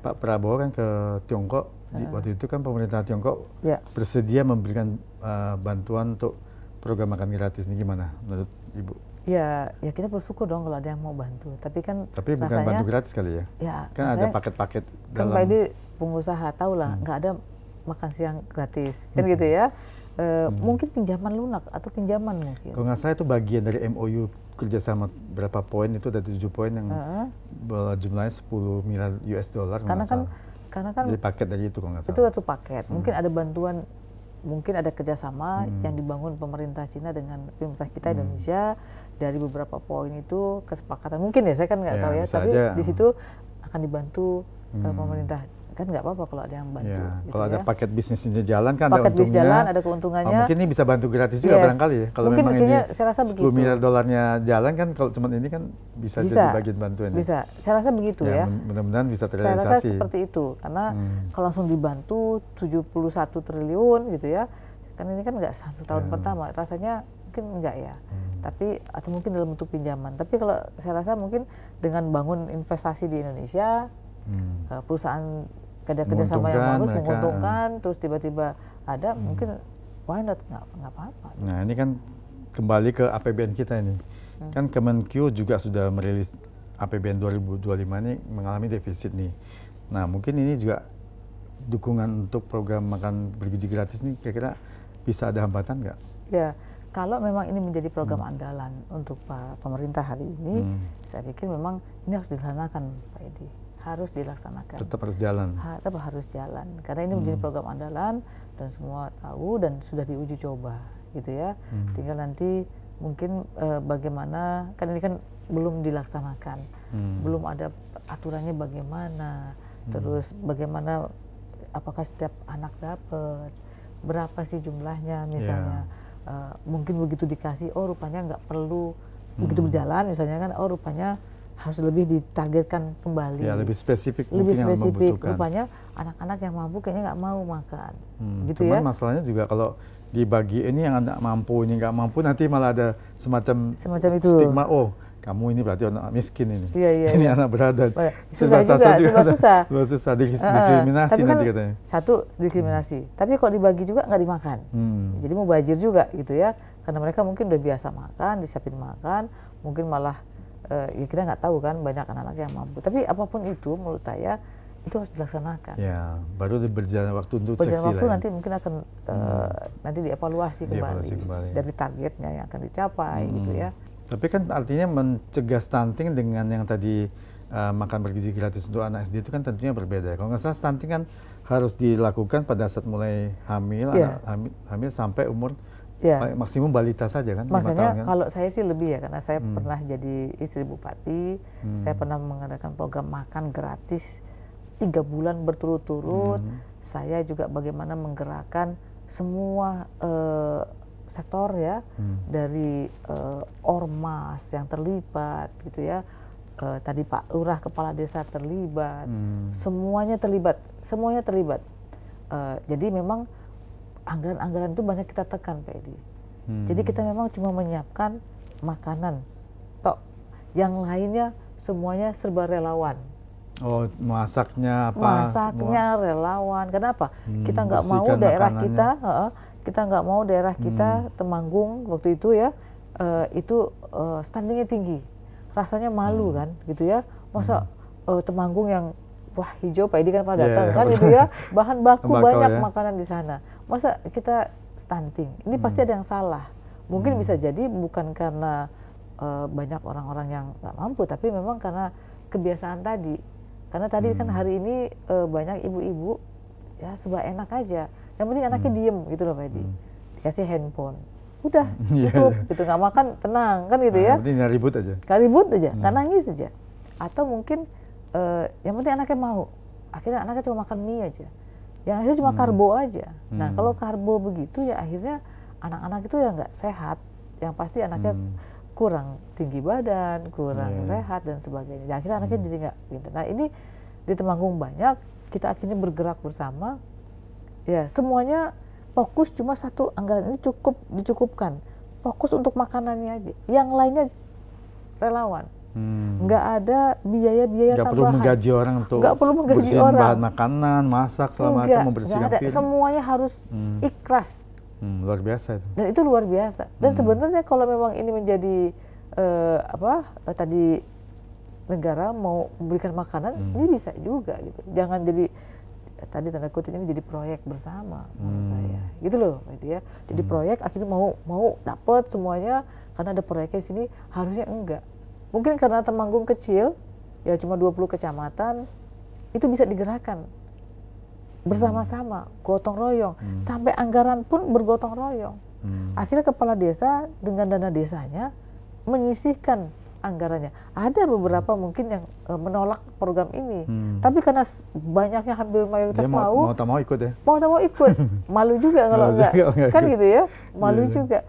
Pak Prabowo kan ke Tiongkok, waktu itu kan pemerintah Tiongkok bersedia memberikan bantuan untuk program makan gratis ini, gimana menurut Ibu? Ya kita bersyukur dong kalau ada yang mau bantu. Tapi bukan bantu gratis kali ya? Ya kan ada paket-paket dalam. Kan Pak Edi pengusaha tahu lah, nggak ada makan siang gratis, kan gitu ya. Mungkin pinjaman lunak atau pinjaman mungkin. Kalau nggak salah itu bagian dari MOU kerjasama berapa poin, itu ada 7 poin yang jumlahnya 10 miliar US dollar. Karena kan jadi paket dari itu kalau nggak salah. Itu satu paket. Mungkin ada bantuan, mungkin ada kerjasama yang dibangun pemerintah Cina dengan pemerintah kita Indonesia dari beberapa poin itu kesepakatan. Mungkin ya, saya kan nggak tahu ya. Tapi di situ akan dibantu pemerintah. Kan nggak apa-apa kalau ada yang bantu. Gitu kalau ada paket bisnisnya jalan kan paket ada untungnya. Jalan, ada keuntungannya. Mungkin ini bisa bantu gratis juga barangkali ya. Kalau mungkin memang ini saya rasa 10 miliar dolarnya jalan kan, kalau cuma ini kan bisa jadi bagian bantuan. Bisa, saya rasa begitu ya. Mudah-mudahan bisa terrealisasi. Saya rasa seperti itu, karena kalau langsung dibantu 71 triliun gitu ya. Kan ini kan nggak 1 tahun pertama, rasanya mungkin enggak ya. Tapi atau mungkin dalam bentuk pinjaman. Tapi kalau saya rasa mungkin dengan bangun investasi di Indonesia, perusahaan kerjasama yang bagus, menguntungkan, terus tiba-tiba ada, mungkin why not, nggak apa-apa. Nah ini kan kembali ke APBN kita ini. Kan Kemenkyu juga sudah merilis APBN 2025 ini mengalami defisit nih. Nah mungkin ini juga dukungan untuk program makan bergizi gratis ini kira-kira bisa ada hambatan nggak? Ya, kalau memang ini menjadi program andalan untuk pemerintah hari ini, saya pikir memang ini harus dilaksanakan, Pak Edi. Harus dilaksanakan. Tetap harus jalan. Tetap harus jalan. Karena ini menjadi program andalan dan semua tahu dan sudah diuji coba, gitu ya. Tinggal nanti mungkin bagaimana, kan ini kan belum dilaksanakan, belum ada aturannya bagaimana, terus bagaimana, apakah setiap anak dapat, berapa sih jumlahnya misalnya. Mungkin begitu dikasih, oh rupanya nggak perlu begitu berjalan misalnya kan, oh rupanya harus lebih ditargetkan kembali. Ya, lebih spesifik. Lebih spesifik. Rupanya anak-anak yang mampu kayaknya nggak mau makan. Gitu cuman ya. Masalahnya juga kalau dibagi ini yang anak mampu, ini nggak mampu, nanti malah ada semacam itu. Stigma, oh kamu ini berarti anak miskin ini. Iya, ini anak berada. Susah juga. Susah. Diskriminasi tapi nanti kan katanya. Satu, diskriminasi. Tapi kalau dibagi juga nggak dimakan. Jadi mau bajir juga gitu ya. Karena mereka mungkin udah biasa makan, disiapin makan, mungkin malah ya kita nggak tahu kan, banyak anak-anak yang mampu. Tapi apapun itu menurut saya itu harus dilaksanakan. Ya, baru berjalan waktu untuk berjalan seksi waktu lah. Nanti mungkin akan nanti dievaluasi kembali dari targetnya yang akan dicapai gitu ya. Tapi kan artinya mencegah stunting dengan yang tadi makan bergizi gratis untuk anak SD itu kan tentunya berbeda. Kalau nggak salah stunting kan harus dilakukan pada saat mulai hamil, hamil sampai umur maksimum balita saja kan? Makanya kalau saya sih lebih ya, karena saya pernah jadi istri bupati, saya pernah mengadakan program makan gratis 3 bulan berturut-turut. Saya juga bagaimana menggerakkan semua sektor ya, dari ormas yang terlibat gitu ya, tadi Pak Lurah, Kepala Desa terlibat, semuanya terlibat. Jadi memang anggaran-anggaran itu banyak kita tekan, Pak Edi. Jadi kita memang cuma menyiapkan makanan, yang lainnya semuanya serba relawan. Oh, masaknya apa? Masaknya semua relawan. Kenapa? Kita nggak mau daerah kita, Temanggung waktu itu ya, itu stuntingnya tinggi. Rasanya malu kan, gitu ya. Masa Temanggung yang wah hijau, Pak Edi kan pernah datang kan gitu ya, bahan baku banyak makanan di sana. Masa kita stunting? Ini pasti ada yang salah. Mungkin bisa jadi bukan karena banyak orang-orang yang nggak mampu, tapi memang karena kebiasaan tadi. Karena tadi kan hari ini banyak ibu-ibu ya serba enak aja. Yang penting anaknya diem gitu loh, Pak Edi. Dikasih handphone, udah cukup gitu, nggak makan tenang kan gitu ya. Yang penting nggak ribut aja. Nggak ribut aja, nggak nangis aja. Atau mungkin yang penting anaknya mau. Akhirnya anaknya cuma makan mie aja. Yang akhirnya cuma karbo aja. Nah kalau karbo begitu ya akhirnya anak-anak itu ya nggak sehat. Yang pasti anaknya kurang tinggi badan, kurang sehat dan sebagainya. Dan akhirnya anaknya jadi nggak pintar. Nah ini di Temanggung banyak, kita akhirnya bergerak bersama. Ya semuanya fokus cuma satu, anggaran ini dicukupkan. Fokus untuk makanannya aja. Yang lainnya relawan. Nggak ada biaya-biaya tambahan. Nggak perlu menggaji orang untuk bersihin bahan makanan, masak, segala macam, membersihkan piring. Semuanya harus ikhlas. Luar biasa itu. Dan itu luar biasa. Dan sebenarnya kalau memang ini menjadi tadi negara mau memberikan makanan, ini bisa juga gitu. Jangan jadi tadi tanda kutip ini jadi proyek bersama menurut saya, gitu loh, gitu ya. Jadi proyek akhirnya mau dapat semuanya karena ada proyeknya di sini, harusnya enggak. Mungkin karena Temanggung kecil, ya cuma 20 kecamatan, itu bisa digerakkan bersama-sama, gotong royong, sampai anggaran pun bergotong royong. Akhirnya kepala desa dengan dana desanya menyisihkan anggarannya. Ada beberapa mungkin yang menolak program ini, tapi karena banyaknya hampir mayoritas mau tak mau ikut ya. Mau tak mau ikut, malu juga kalau enggak, kan gitu ya, malu juga.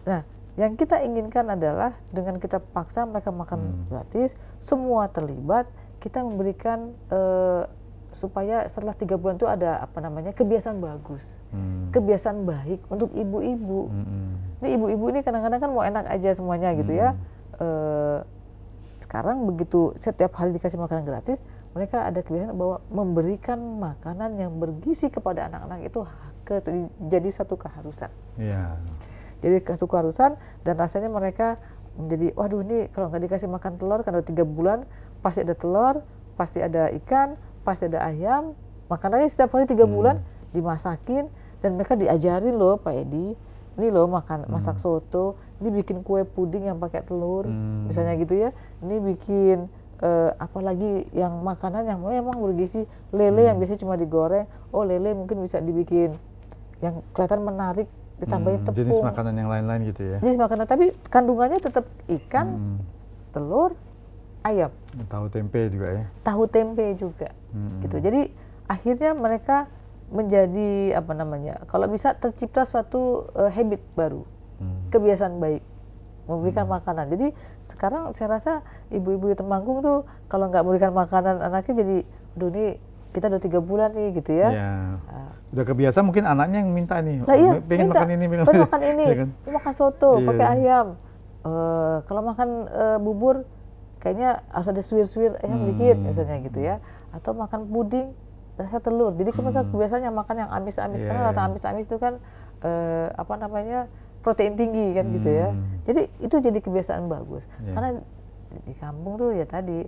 Nah, yang kita inginkan adalah dengan kita paksa mereka makan gratis, semua terlibat, kita memberikan supaya setelah 3 bulan itu ada kebiasaan bagus, kebiasaan baik untuk ibu-ibu. Ini ibu-ibu ini kadang-kadang kan mau enak aja semuanya gitu ya. Sekarang begitu setiap hari dikasih makanan gratis, mereka ada kebiasaan bahwa memberikan makanan yang bergizi kepada anak-anak itu jadi satu keharusan. Jadi satu keharusan, dan rasanya mereka menjadi, waduh ini kalau nggak dikasih makan telur karena 3 bulan pasti ada telur, pasti ada ikan, pasti ada ayam, makanannya setiap hari 3 bulan dimasakin, dan mereka diajarin loh Pak Edi, ini loh masak soto, ini bikin kue puding yang pakai telur, misalnya gitu ya, ini bikin apalagi yang makanan yang memang bergizi, lele yang biasanya cuma digoreng, oh lele mungkin bisa dibikin yang kelihatan menarik, ditambahin tepung. Jenis makanan yang lain-lain gitu ya? Jenis makanan, tapi kandungannya tetap ikan, telur, ayam. Tahu tempe juga ya? Tahu tempe juga, gitu. Jadi akhirnya mereka menjadi kalau bisa tercipta suatu habit baru, kebiasaan baik, memberikan makanan. Jadi sekarang saya rasa ibu-ibu di Temanggung tuh kalau nggak memberikan makanan anaknya jadi, aduh ini kita udah 3 bulan nih gitu ya. Udah kebiasaan, mungkin anaknya yang minta nih, pengen makan ini, ya kan? Makan soto, pakai ayam. Kalau makan bubur, kayaknya harus ada suwir-suwir ayam dikit misalnya gitu ya. Atau makan puding, rasa telur. Jadi mereka biasanya makan yang amis-amis, karena rata amis-amis itu kan protein tinggi kan gitu ya. Jadi itu jadi kebiasaan bagus. Karena di kampung tuh ya tadi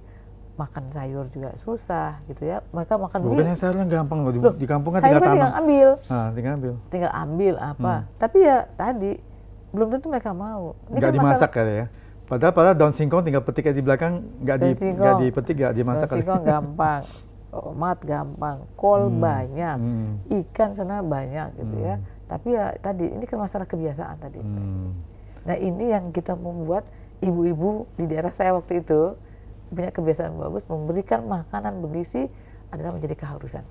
makan sayur juga susah gitu ya. Mereka makan bukannya sayurnya gampang loh, di kampung kan tinggal tanam. Tinggal ambil apa. Tapi ya tadi belum tentu mereka mau. Nggak dimasak kali ya. Padahal daun singkong tinggal petik di belakang, nggak dipetik, nggak dimasak. Daun singkong gampang, tomat gampang, kol banyak, ikan sana banyak gitu ya. Tapi ya tadi ini kan masalah kebiasaan tadi. Nah ini yang kita membuat ibu-ibu di daerah saya waktu itu punya kebiasaan bagus, memberikan makanan bergizi adalah menjadi keharusan.